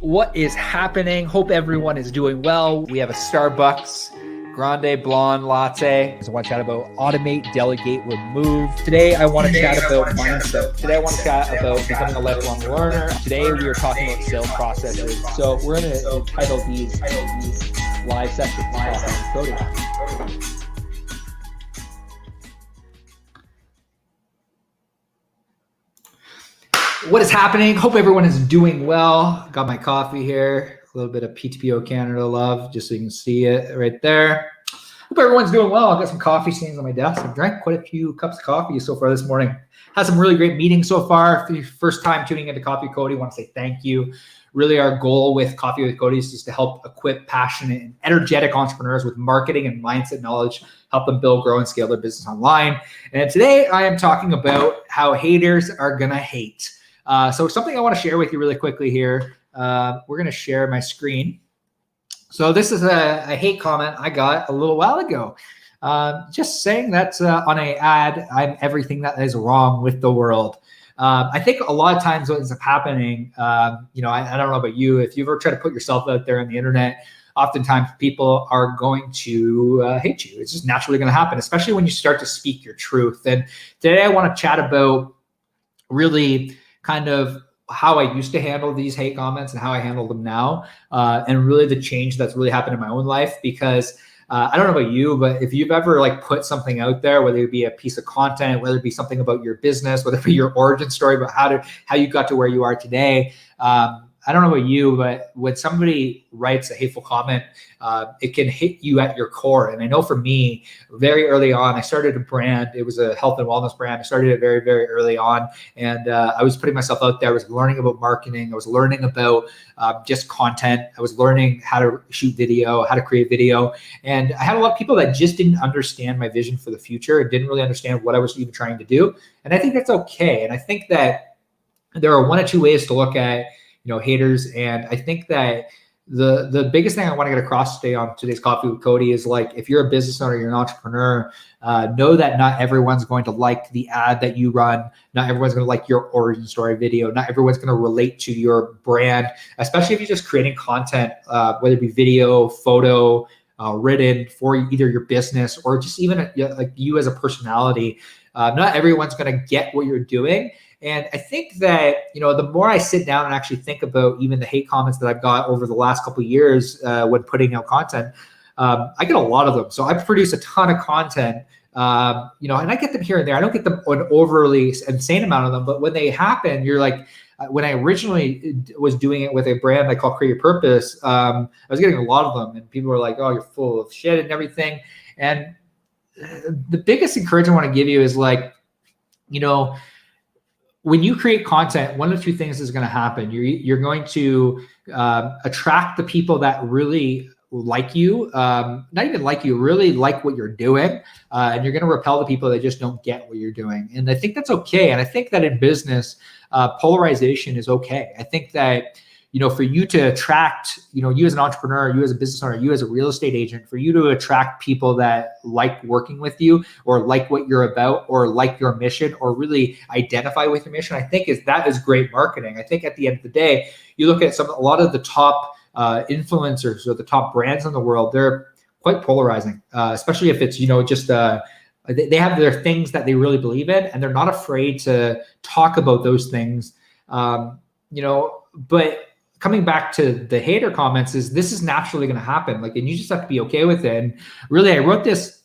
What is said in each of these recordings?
What is happening? Hope everyone is doing well. We have a Starbucks Grande Blonde Latte. I want to chat about automate, delegate, remove. Today, I want to chat about mindset. Today, I want to chat about becoming a lifelong learner. Today, we are talking about sales processes. So we're going to title these live sessions Cody. What is happening? Hope everyone is doing well. Got my coffee here. A little bit of PTPO Canada love, just so you can see it right there. Hope everyone's doing well. I've got some coffee stains on my desk. I've drank quite a few cups of coffee so far this morning. Had some really great meetings so far. If you're first time tuning into Coffee with Cody, I want to say thank you. Really, our goal with Coffee with Cody is just to help equip passionate and energetic entrepreneurs with marketing and mindset knowledge, help them build, grow, and scale their business online. And today I am talking about how haters are going to hate. So something I want to share with you really quickly here. We're going to share my screen. So this is a hate comment I got a little while ago. Just saying that on an ad, I'm everything that is wrong with the world. I think a lot of times what ends up happening, I don't know about you, if you ever try to put yourself out there on the internet, oftentimes people are going to hate you. It's just naturally going to happen, especially when you start to speak your truth. And today I want to chat about really kind of how I used to handle these hate comments and how I handle them now, and really the change that's really happened in my own life. Because I don't know about you, but if you've ever put something out there, whether it be a piece of content, whether it be something about your business, whether it be your origin story about how you got to where you are today, I don't know about you, but when somebody writes a hateful comment, it can hit you at your core. And I know for me, very early on, I started a brand. It was a health and wellness brand. I started it very, very early on. And I was putting myself out there. I was learning about marketing. I was learning about just content. I was learning how to shoot video, how to create video. And I had a lot of people that just didn't understand my vision for the future and didn't really understand what I was even trying to do. And I think that's okay. And I think that there are one or two ways to look at haters. And I think that the biggest thing I want to get across today on today's Coffee with Cody is if you're a business owner, you're an entrepreneur, know that not everyone's going to like the ad that you run. Not everyone's going to like your origin story video. Not everyone's going to relate to your brand, especially if you're just creating content, whether it be video, photo, written for either your business or just even you as a personality. Not everyone's going to get what you're doing. And I think that, the more I sit down and actually think about even the hate comments that I've got over the last couple of years when putting out content, I get a lot of them. So I produce a ton of content, and I get them here and there. I don't get them an overly insane amount of them, but when they happen, you're when I originally was doing it with a brand I call Create Your Purpose, I was getting a lot of them, and people were like, "Oh, you're full of shit" and everything. And the biggest encouragement I want to give you is when you create content, one of two things is going to happen. You're going to attract the people that really like you, not even like you, really like what you're doing. And you're going to repel the people that just don't get what you're doing. And I think that's okay. And I think that in business, polarization is okay. I think that, for you to attract, you as an entrepreneur, you as a business owner, you as a real estate agent, for you to attract people that like working with you or like what you're about or like your mission or really identify with your mission, I think that is great marketing. I think at the end of the day, you look at a lot of the top influencers or the top brands in the world, they're quite polarizing, especially if it's, they have their things that they really believe in and they're not afraid to talk about those things, but coming back to the hater comments this is naturally going to happen. And you just have to be okay with it. And really, I wrote this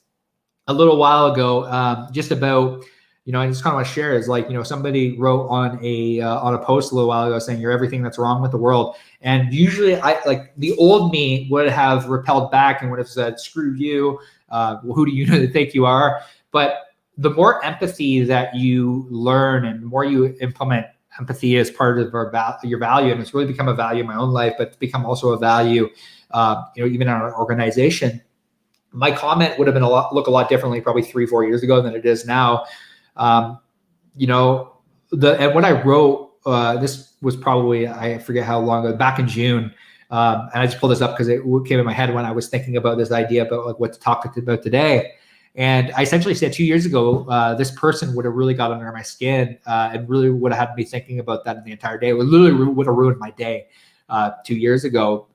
a little while ago, just about, I just kind of want to share is somebody wrote on a post a little while ago saying you're everything that's wrong with the world. And usually the old me would have repelled back and would have said, screw you. Who do you think you are? But the more empathy that you learn and the more you implement empathy as part of your value, and it's really become a value in my own life, but it's become also a value, even in our organization. My comment would have been look a lot differently probably 3-4 years ago than it is now. And what I wrote, this was probably, I forget how long ago, back in June. And I just pulled this up because it came in my head when I was thinking about this idea about what to talk about today. And I essentially said 2 years ago, this person would have really got under my skin and really would have had me thinking about that the entire day. It literally would have ruined my day. 2 years ago,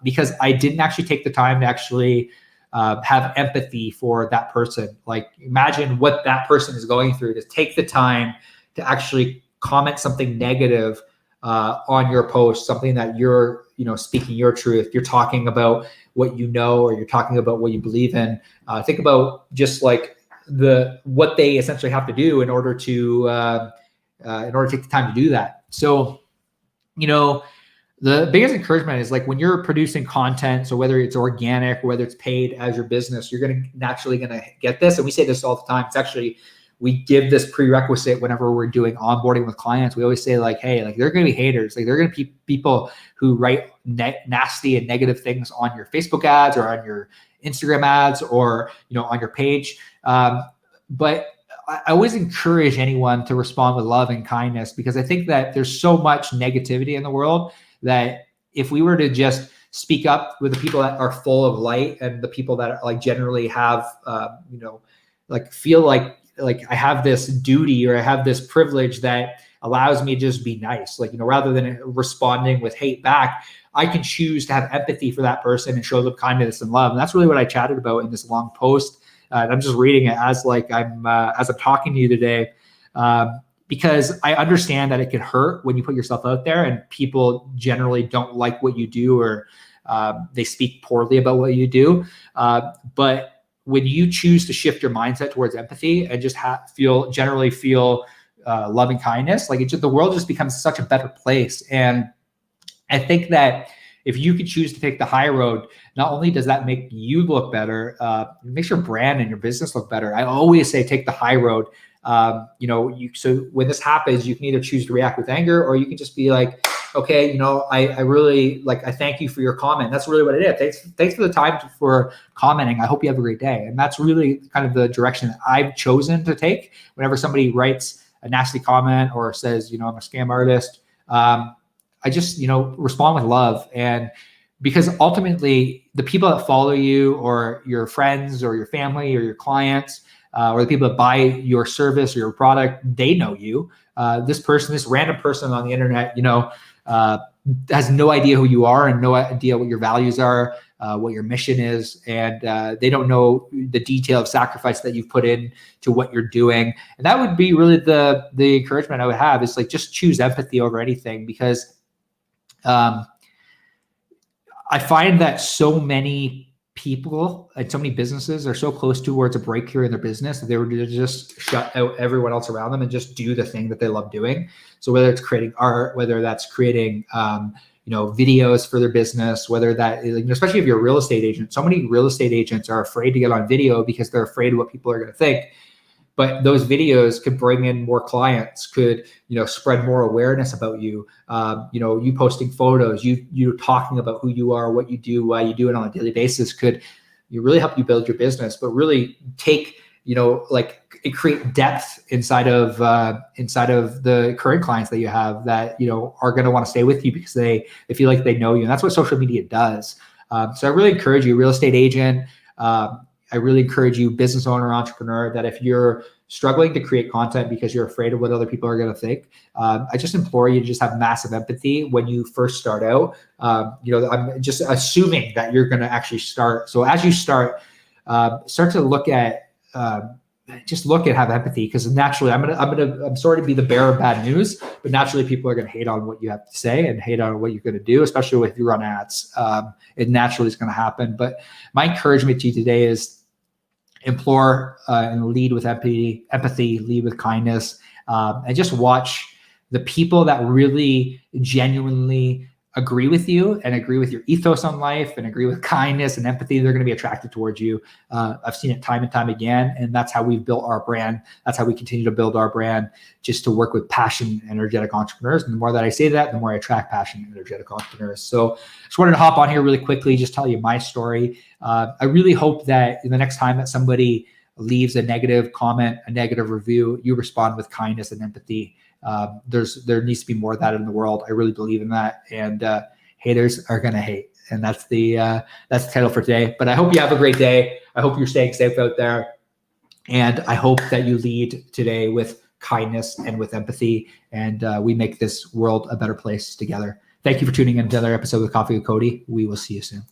because I didn't actually take the time to actually have empathy for that person. Like, imagine what that person is going through, to take the time to actually comment something negative on your post, something that you're, speaking your truth. You're talking about what you know, or you're talking about what you believe in. Think about just like what they essentially have to do in order to take the time to do that. So, the biggest encouragement is like when you're producing content, so whether it's organic or whether it's paid as your business, you're naturally going to get this. And we say this all the time. It's actually, we give this prerequisite whenever we're doing onboarding with clients. We always say like, hey, like, there are going to be haters. Like, there are going to be people who write nasty and negative things on your Facebook ads or on your Instagram ads or, on your page. But I always encourage anyone to respond with love and kindness, because I think that there's so much negativity in the world that if we were to just speak up with the people that are full of light and the people that are like generally have, like feel like I have this duty or I have this privilege that allows me to just be nice, like, rather than responding with hate back, I can choose to have empathy for that person and show them kindness and love. And that's really what I chatted about in this long post. And I'm just reading it as I'm talking to you today. Because I understand that it can hurt when you put yourself out there and people generally don't like what you do, or they speak poorly about what you do. But when you choose to shift your mindset towards empathy and just generally feel love and kindness, like the world just becomes such a better place. And I think that if you could choose to take the high road, not only does that make you look better, it makes your brand and your business look better. I always say take the high road. So when this happens, you can either choose to react with anger, or you can just be like, okay, I really I thank you for your comment. That's really what it is. Thanks for the time for commenting. I hope you have a great day. And that's really kind of the direction that I've chosen to take whenever somebody writes a nasty comment or says, I'm a scam artist. I just, respond with love. And because ultimately the people that follow you, or your friends or your family or your clients, or the people that buy your service or your product, they know you. This random person on the internet, has no idea who you are and no idea what your values are, what your mission is. And they don't know the detail of sacrifice that you've put in to what you're doing. And that would be really the encouragement I would have, is like, just choose empathy over anything. Because I find that so many people and so many businesses are so close towards a breakthrough in their business that they were to just shut out everyone else around them and just do the thing that they love doing. So whether it's creating art, whether that's creating, videos for their business, whether that is, especially if you're a real estate agent, so many real estate agents are afraid to get on video because they're afraid of what people are going to think. But those videos could bring in more clients, could, spread more awareness about you. You posting photos, you talking about who you are, what you do, why you do it on a daily basis could really help you build your business, but really take, create depth inside of the current clients that you have that, are going to want to stay with you because they feel like they know you. And that's what social media does. So I really encourage you, real estate agent, I really encourage you, business owner, entrepreneur, that if you're struggling to create content because you're afraid of what other people are going to think, I just implore you to just have massive empathy when you first start out. I'm just assuming that you're going to actually start. So as you start to look at, have empathy, because naturally I'm sorry to be the bearer of bad news, but naturally people are going to hate on what you have to say and hate on what you're going to do, especially if you run ads. It naturally is going to happen. But my encouragement to you today is implore and lead with empathy, lead with kindness, and just watch the people that really genuinely agree with you and agree with your ethos on life and agree with kindness and empathy. They're going to be attracted towards you. I've seen it time and time again, and that's how we've built our brand. That's how we continue to build our brand, just to work with passionate, energetic entrepreneurs. And the more that I say that, the more I attract passionate, energetic entrepreneurs. So just wanted to hop on here really quickly, just tell you my story. I really hope that in the next time that somebody leaves a negative comment, a negative review, you respond with kindness and empathy. There needs to be more of that in the world. I really believe in that. And haters are going to hate. And that's the title for today. But I hope you have a great day. I hope you're staying safe out there. And I hope that you lead today with kindness and with empathy. And we make this world a better place together. Thank you for tuning in to another episode of Coffee with Cody. We will see you soon.